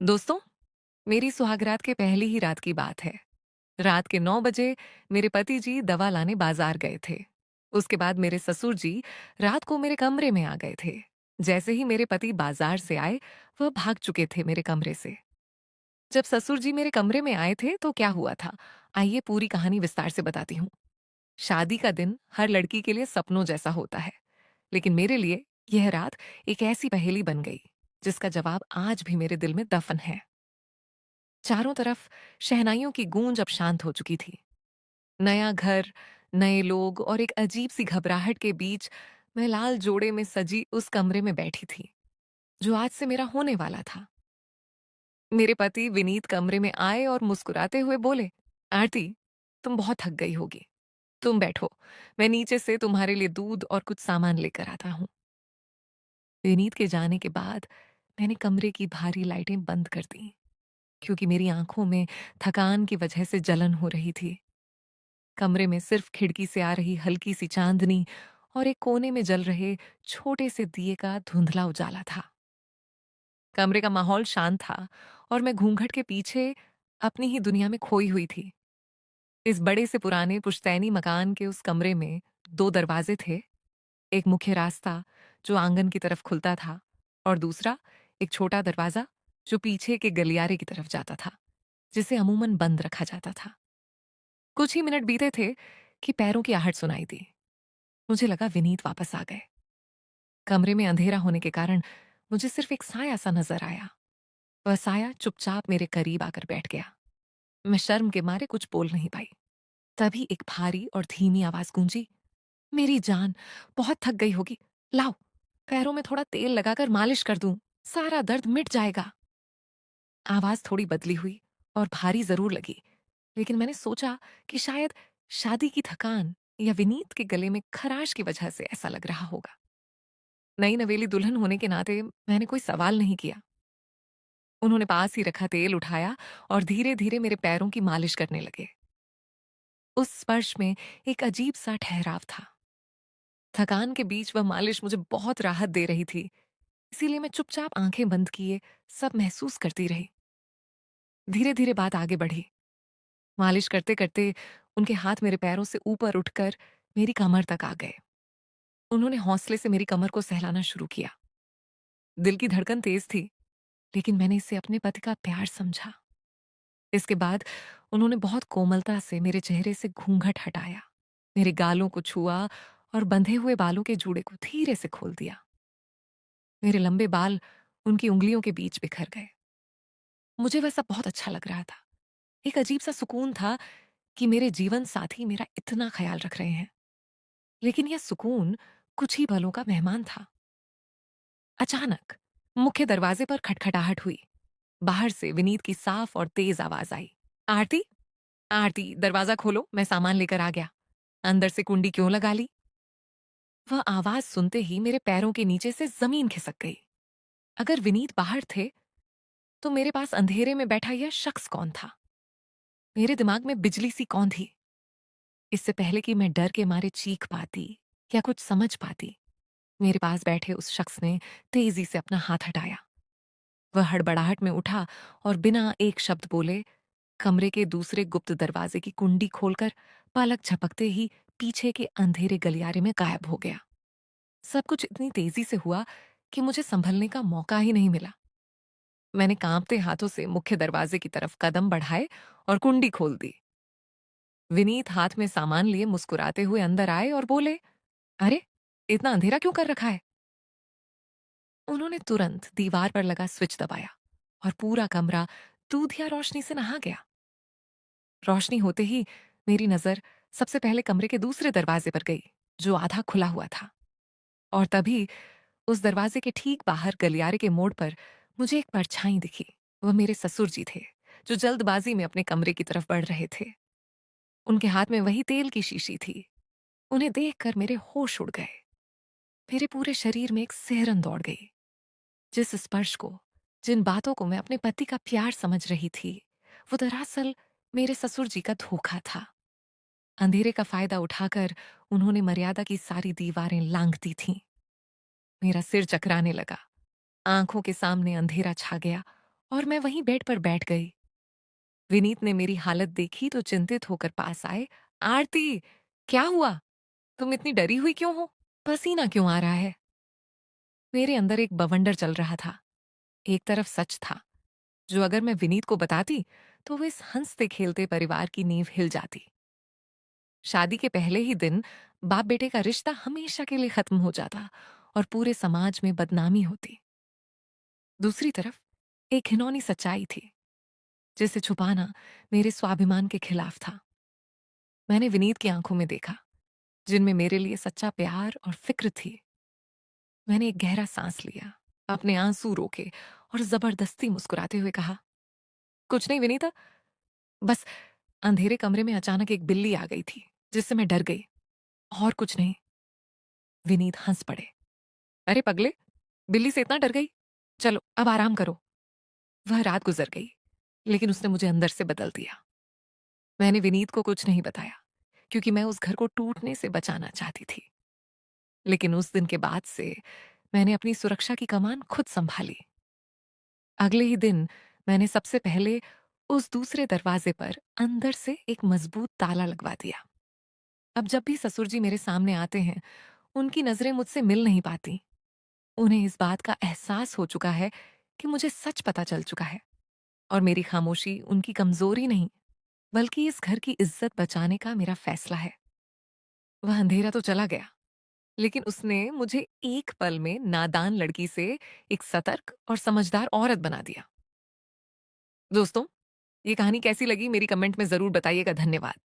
दोस्तों, मेरी सुहागरात के पहली ही रात की बात है। रात के 9 बजे मेरे पति जी दवा लाने बाजार गए थे। उसके बाद मेरे ससुर जी रात को मेरे कमरे में आ गए थे। जैसे ही मेरे पति बाजार से आए, वह भाग चुके थे मेरे कमरे से। जब ससुर जी मेरे कमरे में आए थे तो क्या हुआ था? आइए पूरी कहानी विस्तार से बताती हूँ। शादी का दिन हर लड़की के लिए सपनों जैसा होता है, लेकिन मेरे लिए यह रात एक ऐसी पहेली बन गई, जिसका जवाब आज भी मेरे दिल में दफन है। चारों तरफ शहनाइयों की गूंज अब शांत हो चुकी थी। नया घर, नए लोग और एक अजीब सी घबराहट के बीच मैं लाल जोड़े में सजी उस कमरे में बैठी थी, जो आज से मेरा होने वाला था। मेरे पति विनीत कमरे में आए और मुस्कुराते हुए बोले, आरती, तुम बहुत थक गई होगी। तुम बैठो, मैं नीचे से तुम्हारे लिए दूध और कुछ सामान लेकर आता हूँ। विनीत के जाने के बाद मैंने कमरे की भारी लाइटें बंद कर दी, क्योंकि मेरी आंखों में थकान की वजह से जलन हो रही थी। कमरे में सिर्फ खिड़की से आ रही हल्की सी चांदनी और एक कोने में जल रहे छोटे से दिए का धुंधला उजाला था। कमरे का माहौल शांत था और मैं घूंघट के पीछे अपनी ही दुनिया में खोई हुई थी। इस बड़े से पुराने पुश्तैनी मकान के उस कमरे में दो दरवाजे थे। एक मुख्य रास्ता जो आंगन की तरफ खुलता था, और दूसरा एक छोटा दरवाजा जो पीछे के गलियारे की तरफ जाता था, जिसे अमूमन बंद रखा जाता था। कुछ ही मिनट बीते थे कि पैरों की आहट सुनाई दी। मुझे लगा विनीत वापस आ गए। कमरे में अंधेरा होने के कारण मुझे सिर्फ एक साया सा नजर आया। वह साया चुपचाप मेरे करीब आकर बैठ गया। मैं शर्म के मारे कुछ बोल नहीं पाई। तभी एक भारी और धीमी आवाज गूंजी, मेरी जान, बहुत थक गई होगी। लाओ, पैरों में थोड़ा तेल लगाकर मालिश कर दूं, सारा दर्द मिट जाएगा। आवाज थोड़ी बदली हुई और भारी जरूर लगी, लेकिन मैंने सोचा कि शायद शादी की थकान या विनीत के गले में खराश की वजह से ऐसा लग रहा होगा। नई नवेली दुल्हन होने के नाते मैंने कोई सवाल नहीं किया। उन्होंने पास ही रखा तेल उठाया और धीरे धीरे मेरे पैरों की मालिश करने लगे। उस स्पर्श में एक अजीब सा ठहराव था। थकान के बीच वह मालिश मुझे बहुत राहत दे रही थी, इसीलिए मैं चुपचाप आंखें बंद किए सब महसूस करती रही। धीरे धीरे बात आगे बढ़ी। मालिश करते करते उनके हाथ मेरे पैरों से ऊपर उठकर मेरी कमर तक आ गए। उन्होंने हौसले से मेरी कमर को सहलाना शुरू किया। दिल की धड़कन तेज थी, लेकिन मैंने इसे अपने पति का प्यार समझा। इसके बाद उन्होंने बहुत कोमलता से मेरे चेहरे से घूंघट हटाया, मेरे गालों को छुआ और बंधे हुए बालों के जूड़े को धीरे से खोल दिया। मेरे लंबे बाल उनकी उंगलियों के बीच बिखर गए। मुझे वह सब बहुत अच्छा लग रहा था। एक अजीब सा सुकून था कि मेरे जीवन साथी मेरा इतना ख्याल रख रहे हैं। लेकिन यह सुकून कुछ ही पलों का मेहमान था। अचानक मुख्य दरवाजे पर खटखटाहट हुई। बाहर से विनीत की साफ और तेज आवाज आई, आरती, आरती, दरवाजा खोलो, मैं सामान लेकर आ गया। अंदर से कुंडी क्यों लगा ली? वह आवाज सुनते ही मेरे पैरों के नीचे से जमीन खिसक गई। अगर विनीत बाहर थे, तो मेरे पास अंधेरे में बैठा यह शख्स कौन था? मेरे दिमाग में बिजली सी कौन थी? इससे पहले कि मैं डर के मारे चीख पाती या कुछ समझ पाती, मेरे पास बैठे उस शख्स ने तेजी से अपना हाथ हटाया। वह हड़बड़ाहट में उठा और बिना एक शब्द बोले कमरे के दूसरे गुप्त दरवाजे की कुंडी खोलकर पलक झपकते ही पीछे के अंधेरे गलियारे में गायब हो गया। सब कुछ इतनी तेजी से हुआ कि मुझे संभलने का मौका ही नहीं मिला। मैंने कांपते हाथों से मुख्य दरवाजे की तरफ कदम बढ़ाए और कुंडी खोल दी। विनीत हाथ में सामान लिए मुस्कुराते हुए अंदर आए और बोले, अरे, इतना अंधेरा क्यों कर रखा है? उन्होंने तुरंत दीवार पर लगा स्विच दबाया और पूरा कमरा दूधिया रोशनी से नहा गया। रोशनी होते ही मेरी नजर सबसे पहले कमरे के दूसरे दरवाजे पर गई, जो आधा खुला हुआ था। और तभी उस दरवाजे के ठीक बाहर गलियारे के मोड़ पर मुझे एक परछाई दिखी। वह मेरे ससुर जी थे, जो जल्दबाजी में अपने कमरे की तरफ बढ़ रहे थे। उनके हाथ में वही तेल की शीशी थी। उन्हें देखकर मेरे होश उड़ गए। मेरे पूरे शरीर में एक सिहरन दौड़ गई। जिस स्पर्श को, जिन बातों को मैं अपने पति का प्यार समझ रही थी, वो दरअसल मेरे ससुर जी का धोखा था। अंधेरे का फायदा उठाकर उन्होंने मर्यादा की सारी दीवारें लांघ दी थीं। मेरा सिर चकराने लगा। आंखों के सामने अंधेरा छा गया और मैं वहीं बेड पर बैठ गई। विनीत ने मेरी हालत देखी तो चिंतित होकर पास आए। आरती, क्या हुआ? तुम इतनी डरी हुई क्यों हो? पसीना क्यों आ रहा है? मेरे अंदर एक बवंडर चल रहा था। एक तरफ सच था, जो अगर मैं विनीत को बताती, तो वो इस हंसते खेलते परिवार की नींव हिल जाती। शादी के पहले ही दिन बाप बेटे का रिश्ता हमेशा के लिए खत्म हो जाता और पूरे समाज में बदनामी होती। दूसरी तरफ एक घिनौनी सच्चाई थी, जिसे छुपाना मेरे स्वाभिमान के खिलाफ था। मैंने विनीत की आंखों में देखा, जिनमें मेरे लिए सच्चा प्यार और फिक्र थी। मैंने एक गहरा सांस लिया, अपने आंसू रोके और जबरदस्ती मुस्कुराते हुए कहा, कुछ नहीं विनीता, बस अंधेरे कमरे में अचानक एक बिल्ली आ गई थी, जिससे मैं डर गई, और कुछ नहीं। विनीत हंस पड़े। अरे पगले, बिल्ली से इतना डर गई? चलो अब आराम करो। वह रात गुजर गई, लेकिन उसने मुझे अंदर से बदल दिया। मैंने विनीत को कुछ नहीं बताया, क्योंकि मैं उस घर को टूटने से बचाना चाहती थी। लेकिन उस दिन के बाद से मैंने अपनी सुरक्षा की कमान खुद संभाली। अगले ही दिन मैंने सबसे पहले उस दूसरे दरवाजे पर अंदर से एक मजबूत ताला लगवा दिया। अब जब भी ससुर जी मेरे सामने आते हैं, उनकी नजरें मुझसे मिल नहीं पाती। उन्हें इस बात का एहसास हो चुका है कि मुझे सच पता चल चुका है, और मेरी खामोशी उनकी कमजोरी नहीं, बल्कि इस घर की इज्जत बचाने का मेरा फैसला है। वह अंधेरा तो चला गया, लेकिन उसने मुझे एक पल में नादान लड़की से एक सतर्क और समझदार औरत बना दिया। दोस्तों, ये कहानी कैसी लगी मेरी कमेंट में जरूर बताइएगा। धन्यवाद।